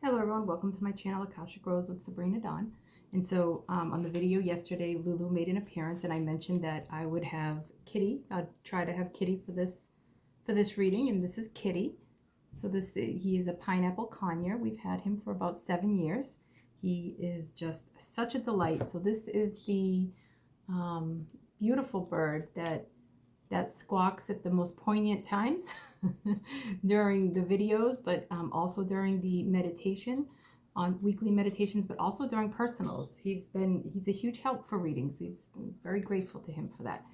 Hello everyone, welcome to my channel Akashic Rose with Sabrina Dawn. And so on the video yesterday, Lulu made an appearance and I mentioned that I would have Kitty. I'd try to have Kitty for this reading, and this is Kitty. So he is a pineapple conure. We've had him for about 7 years. He is just such a delight. So this is the beautiful bird that squawks at the most poignant times during the videos, but also during the meditation, on weekly meditations, but also during personals. He's a huge help for readings. He's very grateful to him for that.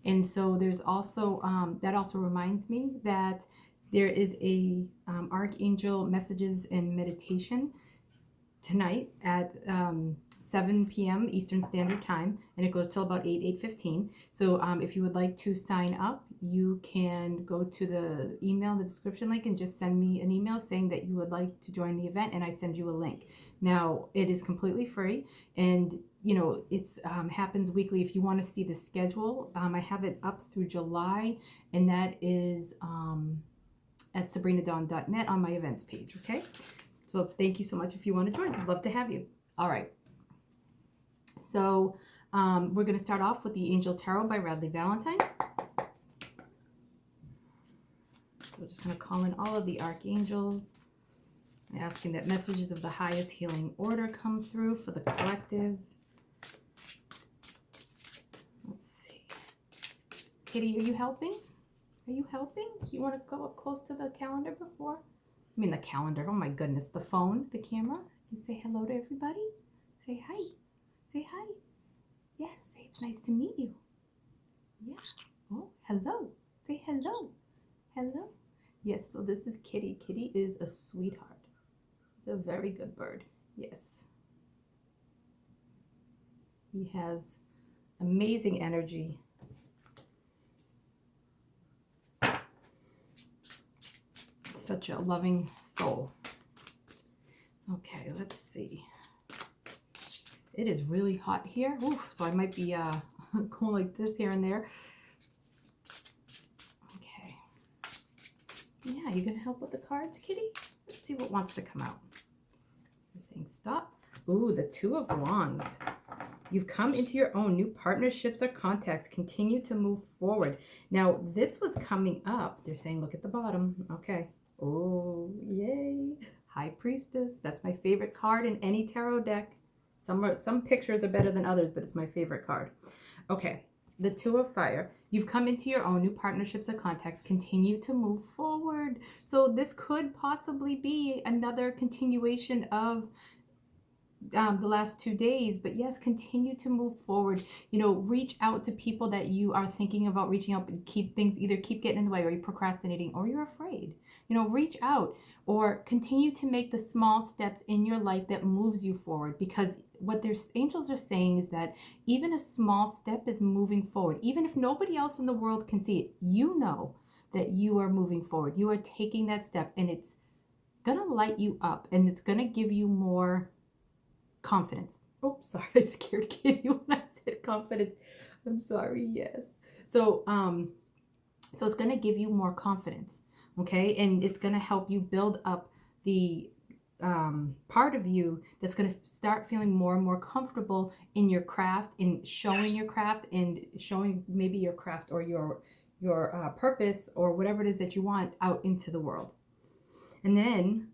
And so there's also, that also reminds me that there is a Archangel Messages and Meditation tonight at 7 p.m. Eastern Standard Time, and it goes till about 8:15. So if you would like to sign up, you can go to the email, the description link, and just send me an email saying that you would like to join the event, and I send you a link. Now, it is completely free, and you know, it's happens weekly. If you want to see the schedule, I have it up through July, and that is at sabrinadawn.net on my events page, okay? So thank you so much if you want to join. I'd love to have you. All right. So we're going to start off with the Angel Tarot by Radleigh Valentine. So we're just going to call in all of the archangels, asking that messages of the highest healing order come through for the collective. Let's see. Kitty, are you helping? Are you helping? You want to go up close to the calendar before? I mean the calendar. Oh my goodness. The phone, the camera. You say hello to everybody. Say hi. Say hi. Yes, say it's nice to meet you. Yeah. Oh, hello. Say hello. Hello. Yes, so this is Kitty. Kitty is a sweetheart. He's a very good bird. Yes. He has amazing energy. Such a loving soul. Okay, let's see. It is really hot here. Ooh, so I might be going like this here and there. Okay. Yeah, you gonna help with the cards, Kitty? Let's see what wants to come out. You're saying stop. Ooh, the Two of Wands. You've come into your own. New partnerships or contacts. Continue to move forward. Now, this was coming up. They're saying look at the bottom. Okay. Oh, yay. High Priestess. That's my favorite card in any tarot deck. Some pictures are better than others, but it's my favorite card. Okay, the Two of Fire. You've come into your own. New partnerships or contacts. Continue to move forward. So this could possibly be another continuation of the last 2 days, but yes, continue to move forward. You know, reach out to people that you are thinking about reaching out, but keep getting in the way, or you're procrastinating, or you're afraid. You know, reach out or continue to make the small steps in your life that moves you forward, because what their angels are saying is that even a small step is moving forward. Even if nobody else in the world can see it, you know that you are moving forward. You are taking that step, and it's gonna light you up, and it's gonna give you more confidence. Oh, sorry, I scared Kitty when I said confidence. I'm sorry. Yes. So so it's going to give you more confidence, okay? And it's going to help you build up the part of you that's going to start feeling more and more comfortable in your craft, in showing your craft, and showing maybe your craft or your purpose or whatever it is that you want out into the world. And then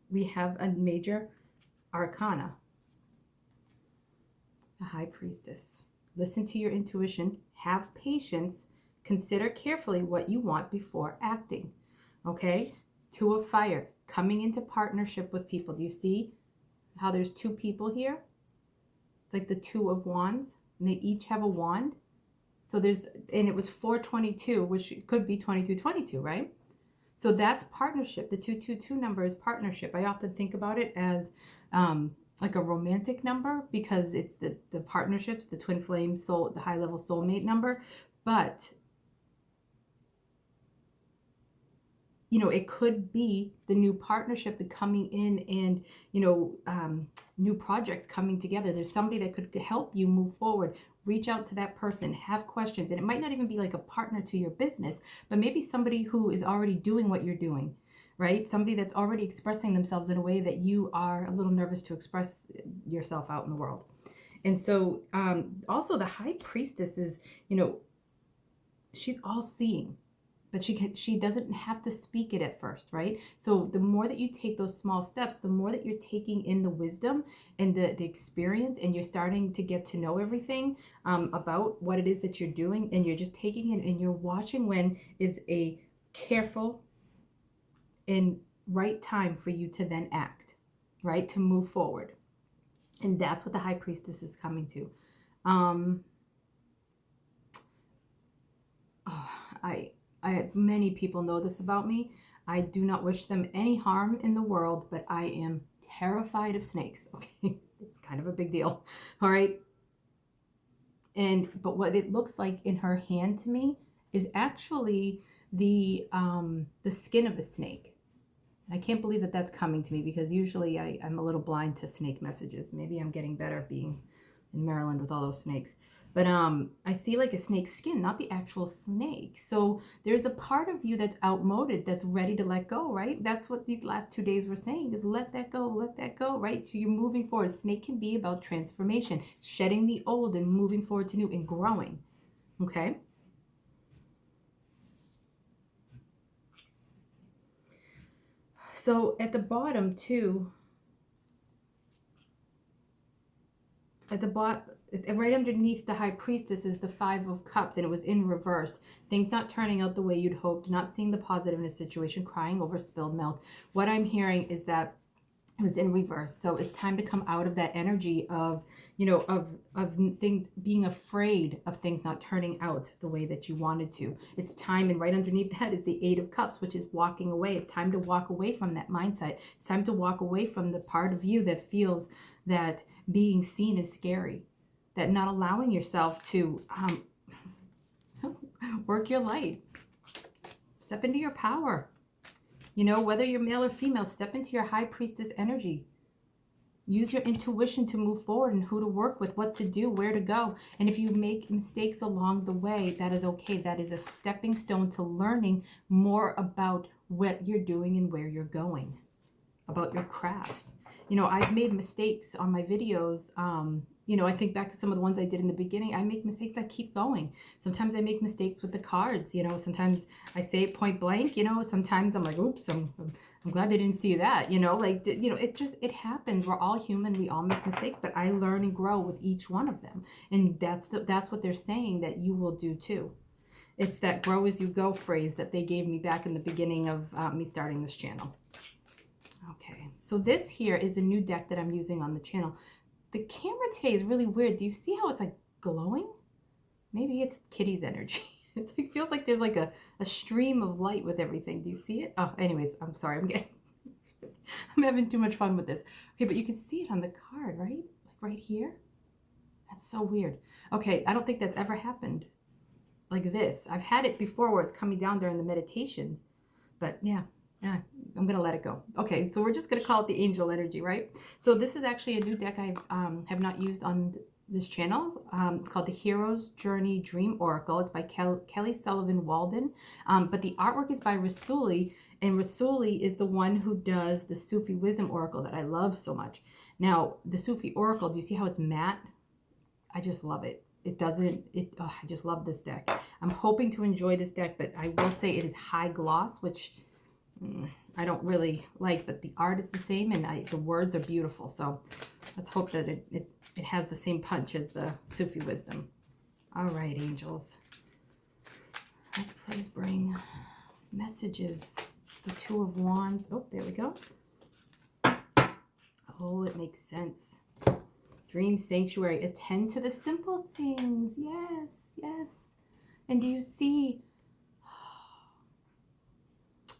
we have a major arcana. The High Priestess. Listen to your intuition. Have patience. Consider carefully what you want before acting. Okay? Two of Fire. Coming into partnership with people. Do you see how there's two people here? It's like the Two of Wands. And they each have a wand. So and it was 422, which could be 2222, right? So that's partnership. The 222 number is partnership. I often think about it as like a romantic number, because it's the partnerships, the twin flame soul, the high level soulmate number. But you know, it could be the new partnership coming in, and you know, new projects coming together. There's somebody that could help you move forward. Reach out to that person, have questions, and it might not even be like a partner to your business, but maybe somebody who is already doing what you're doing. right? Somebody that's already expressing themselves in a way that you are a little nervous to express yourself out in the world. And so also the high priestess is, she's all seeing, but she doesn't have to speak it at first, right? So the more that you take those small steps, the more that you're taking in the wisdom and the experience, and you're starting to get to know everything about what it is that you're doing, and you're just taking it and you're watching when is a careful and right time for you to then act, right? To move forward. And that's what the high priestess is coming to. Many people know this about me. I do not wish them any harm in the world, but I am terrified of snakes. Okay, it's kind of a big deal. All right. But what it looks like in her hand to me is actually the skin of a snake. I can't believe that that's coming to me, because usually I'm a little blind to snake messages. Maybe I'm getting better being in Maryland with all those snakes. But I see like a snake's skin, not the actual snake. So there's a part of you that's outmoded, that's ready to let go, right? That's what these last 2 days were saying, is let that go, right? So you're moving forward. Snake can be about transformation, shedding the old and moving forward to new and growing, okay? So at the bottom too, right underneath the high priestess is the 5 of cups, and it was in reverse. Things not turning out the way you'd hoped, not seeing the positive in a situation, crying over spilled milk. What I'm hearing is that it was in reverse. So it's time to come out of that energy of, of things, being afraid of things not turning out the way that you wanted to. It's time, and right underneath that is the 8 of cups, which is walking away. It's time to walk away from that mindset. It's time to walk away from the part of you that feels that being seen is scary, that not allowing yourself to work your light, step into your power. Whether you're male or female, step into your high priestess energy. Use your intuition to move forward, and who to work with, what to do, where to go. And if you make mistakes along the way, that is okay. That is a stepping stone to learning more about what you're doing and where you're going, about your craft. I've made mistakes on my videos. I think back to some of the ones I did in the beginning. I make mistakes. I keep going. Sometimes I make mistakes with the cards. Sometimes I say it point blank. Sometimes I'm like, oops, I'm glad they didn't see that. It happens. We're all human. We all make mistakes, but I learn and grow with each one of them. And that's what they're saying that you will do too. It's that grow as you go phrase that they gave me back in the beginning of me starting this channel. Okay, so this here is a new deck that I'm using on the channel. The camera today is really weird. Do you see how it's like glowing? Maybe it's Kitty's energy. It feels like there's like a stream of light with everything. Do you see it? Oh, anyways, I'm sorry. I'm having too much fun with this. Okay, but you can see it on the card, right? Like right here. That's so weird. Okay, I don't think that's ever happened like this. I've had it before where it's coming down during the meditations, but yeah, I'm going to let it go. Okay, so we're just going to call it the angel energy, right? So this is actually a new deck I have not used on this channel. It's called the Hero's Journey Dream Oracle. It's by Kelly Sullivan Walden, but the artwork is by Rasuli, and Rasuli is the one who does the Sufi Wisdom Oracle that I love so much. Now, the Sufi Oracle, do you see how it's matte? I just love it. I just love this deck. I'm hoping to enjoy this deck, but I will say it is high gloss, which I don't really like, but the art is the same, and the words are beautiful. So let's hope that it has the same punch as the Sufi Wisdom. All right, angels. Let's please bring messages. The 2 of Wands. Oh, there we go. Oh, it makes sense. Dream sanctuary. Attend to the simple things. Yes, yes. And do you see?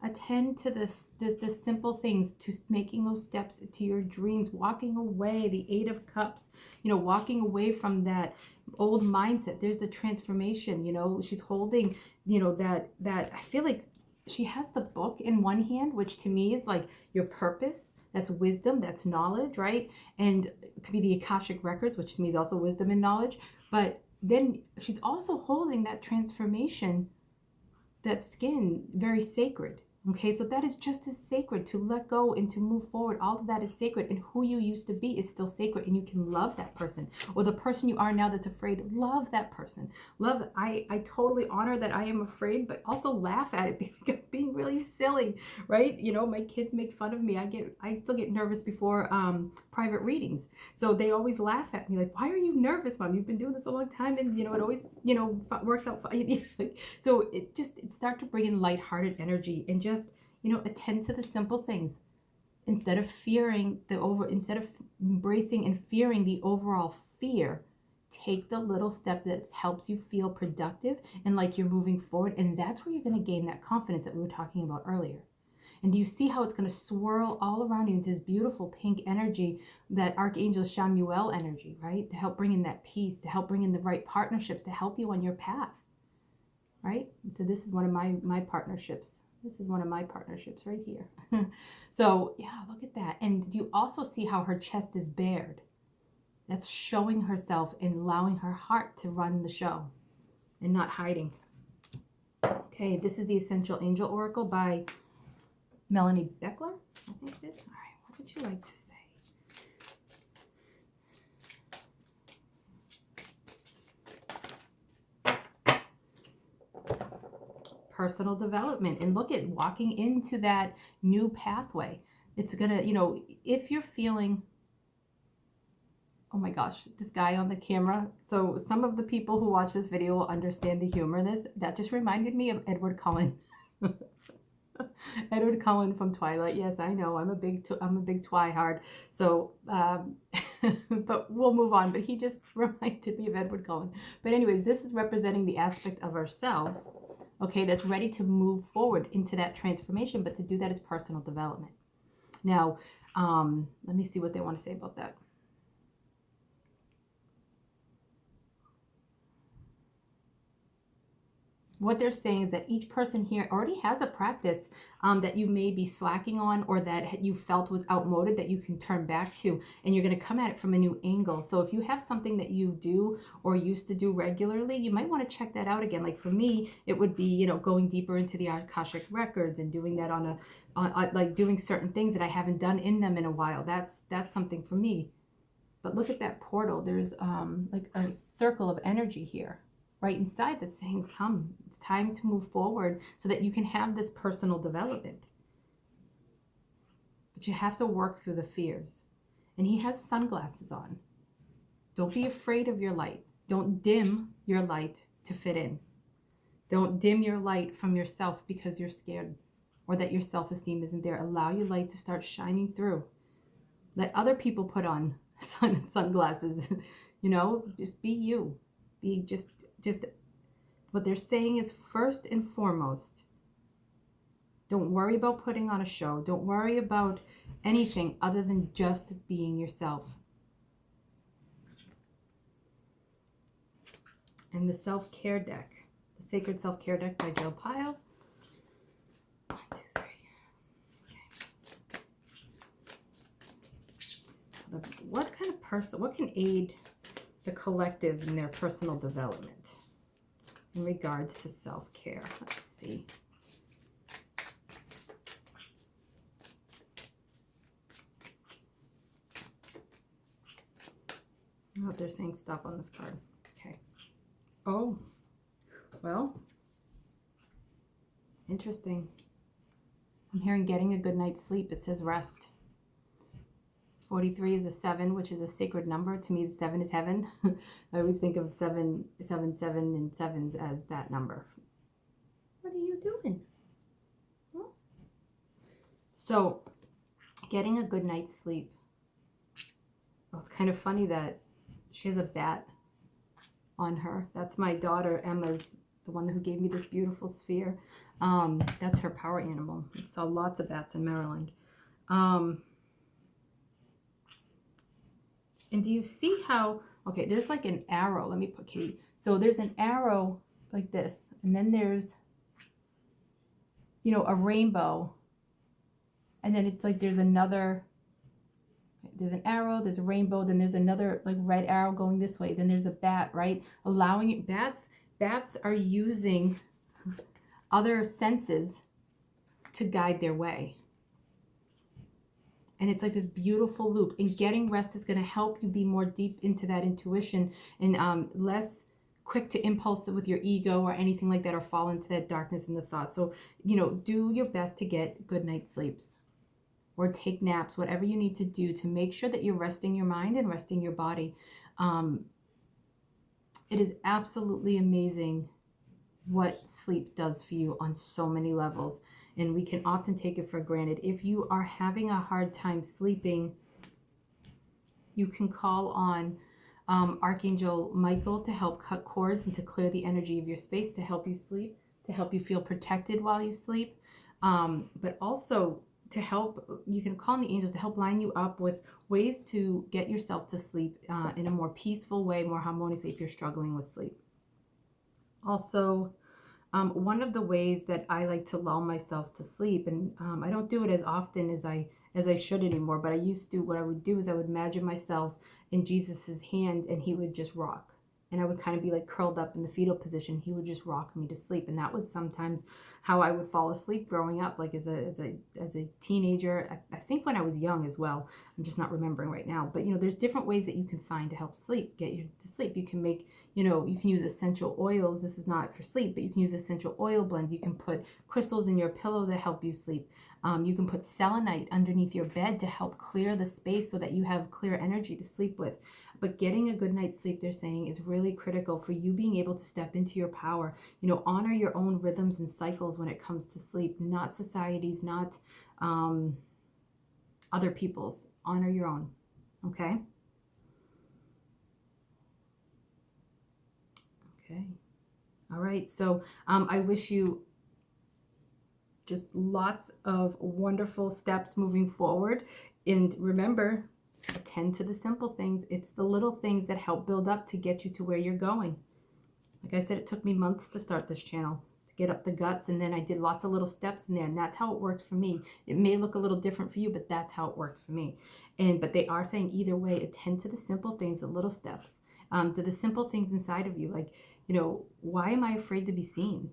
Attend to the simple things, to making those steps to your dreams, walking away, the 8 of Cups, walking away from that old mindset. There's the transformation, she's holding, that I feel like she has the book in one hand, which to me is like your purpose. That's wisdom, that's knowledge, right? And it could be the Akashic Records, which to me is also wisdom and knowledge. But then she's also holding that transformation, that skin, very sacred. Okay, so that is just as sacred. To let go and to move forward, all of that is sacred, and who you used to be is still sacred, and you can love that person, or the person you are now that's afraid. Love that person. Love. I totally honor that I am afraid, but also laugh at it being really silly, right? You know, my kids make fun of me. I still get nervous before private readings, so they always laugh at me like, "Why are you nervous, Mom? You've been doing this a long time, and you know it always works out fine." So it start to bring in lighthearted energy and just attend to the simple things instead of embracing and fearing the overall fear. Take the little step that helps you feel productive and like you're moving forward, and that's where you're going to gain that confidence that we were talking about earlier. And do you see how it's going to swirl all around you into this beautiful pink energy, that Archangel Chamuel energy, right? To help bring in that peace, to help bring in the right partnerships, to help you on your path, right? So this is one of my partnerships. This is one of my partnerships right here. So yeah, look at that. And you also see how her chest is bared. That's showing herself and allowing her heart to run the show and not hiding. Okay, this is the Essential Angel Oracle by Melanie Beckler. I think this. All right, what would you like to say? Personal development, and look at walking into that new pathway. It's gonna, if you're feeling, oh my gosh, this guy on the camera. So some of the people who watch this video will understand the humor in this. That just reminded me of Edward Cullen. Edward Cullen from Twilight. Yes, I know. I'm a big twihard. So, but we'll move on. But he just reminded me of Edward Cullen. But anyways, this is representing the aspect of ourselves, okay, that's ready to move forward into that transformation. But to do that is personal development. Now, let me see what they want to say about that. What they're saying is that each person here already has a practice that you may be slacking on, or that you felt was outmoded, that you can turn back to, and you're going to come at it from a new angle. So if you have something that you do or used to do regularly, you might want to check that out again. Like for me, it would be, going deeper into the Akashic records and doing that on like doing certain things that I haven't done in them in a while. That's something for me. But look at that portal. There's like a circle of energy here right inside that's saying, come, it's time to move forward so that you can have this personal development. But you have to work through the fears. And he has sunglasses on. Don't be afraid of your light. Don't dim your light to fit in. Don't dim your light from yourself because you're scared or that your self-esteem isn't there. Allow your light to start shining through. Let other people put on sunglasses. Just be you. Be just what they're saying is, first and foremost, don't worry about putting on a show. Don't worry about anything other than just being yourself. And the self-care deck, the Sacred Self-Care Deck by Jill Pyle. 1, 2, 3. Okay. So what can aid the collective in their personal development in regards to self-care? Let's see. Oh, they're saying stop on this card. Okay. Oh, well, interesting. I'm hearing getting a good night's sleep. It says rest. 43 is a 7, which is a sacred number. To me, the 7 is heaven. I always think of 7, and 7s as that number. What are you doing? Huh? So, getting a good night's sleep. Oh, it's kind of funny that she has a bat on her. That's my daughter, Emma's, the one who gave me this beautiful sphere. That's her power animal. I saw lots of bats in Maryland. And do you see how, okay, there's like an arrow. Let me put Katie. So there's an arrow like this. And then there's, a rainbow. And then it's like there's an arrow, there's a rainbow, then there's another like red arrow going this way. Then there's a bat, right? Allowing it, bats are using other senses to guide their way. And it's like this beautiful loop. And getting rest is going to help you be more deep into that intuition and less quick to impulse with your ego or anything like that, or fall into that darkness in the thoughts. So, do your best to get good night's sleeps or take naps, whatever you need to do to make sure that you're resting your mind and resting your body. It is absolutely amazing what sleep does for you on so many levels. And we can often take it for granted. If you are having a hard time sleeping, you can call on Archangel Michael to help cut cords and to clear the energy of your space, to help you sleep, to help you feel protected while you sleep. But also to help, you can call on the angels to help line you up with ways to get yourself to sleep in a more peaceful way, more harmoniously if you're struggling with sleep. Also, one of the ways that I like to lull myself to sleep, and I don't do it as often as I should anymore, but I used to, what I would do is I would imagine myself in Jesus's hand and he would just rock. And I would kind of be like curled up in the fetal position. He would just rock me to sleep. And that was sometimes how I would fall asleep growing up, like as a teenager. I think when I was young as well. I'm just not remembering right now. But, there's different ways that you can find to help get you to sleep. You can make, you can use essential oils. This is not for sleep, but you can use essential oil blends. You can put crystals in your pillow that help you sleep. You can put selenite underneath your bed to help clear the space so that you have clear energy to sleep with. But getting a good night's sleep, they're saying, is really critical for you being able to step into your power. Honor your own rhythms and cycles when it comes to sleep, not society's, not other people's. Honor your own. Okay? Okay. All right. So I wish you just lots of wonderful steps moving forward. And remember, attend to the simple things. It's the little things that help build up to get you to where you're going. Like I said, it took me months to start this channel, to get up the guts, and then I did lots of little steps in there, and that's how it worked for me. It may look a little different for you, but that's how it worked for me. But they are saying either way, attend to the simple things, the little steps, to the simple things inside of you. Like, why am I afraid to be seen?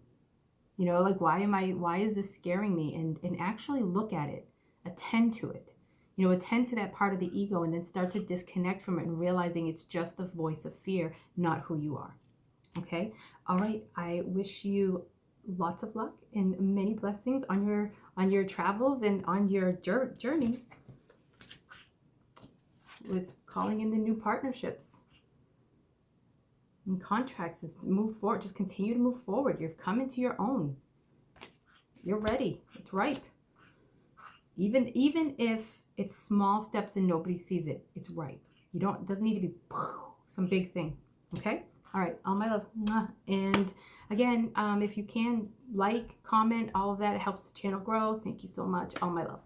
Like, why is this scaring me? And actually look at it, attend to it. Attend to that part of the ego, and then start to disconnect from it and realizing it's just the voice of fear, not who you are. Okay? All right. I wish you lots of luck and many blessings on your travels and on your journey with calling in the new partnerships and contracts. Just move forward. Just continue to move forward. You've come into your own. You're ready. It's ripe. Even if it's small steps and nobody sees it, it's ripe. It doesn't need to be some big thing. Okay? All right. All my love. And again, if you can, like, comment, all of that, it helps the channel grow. Thank you so much. All my love.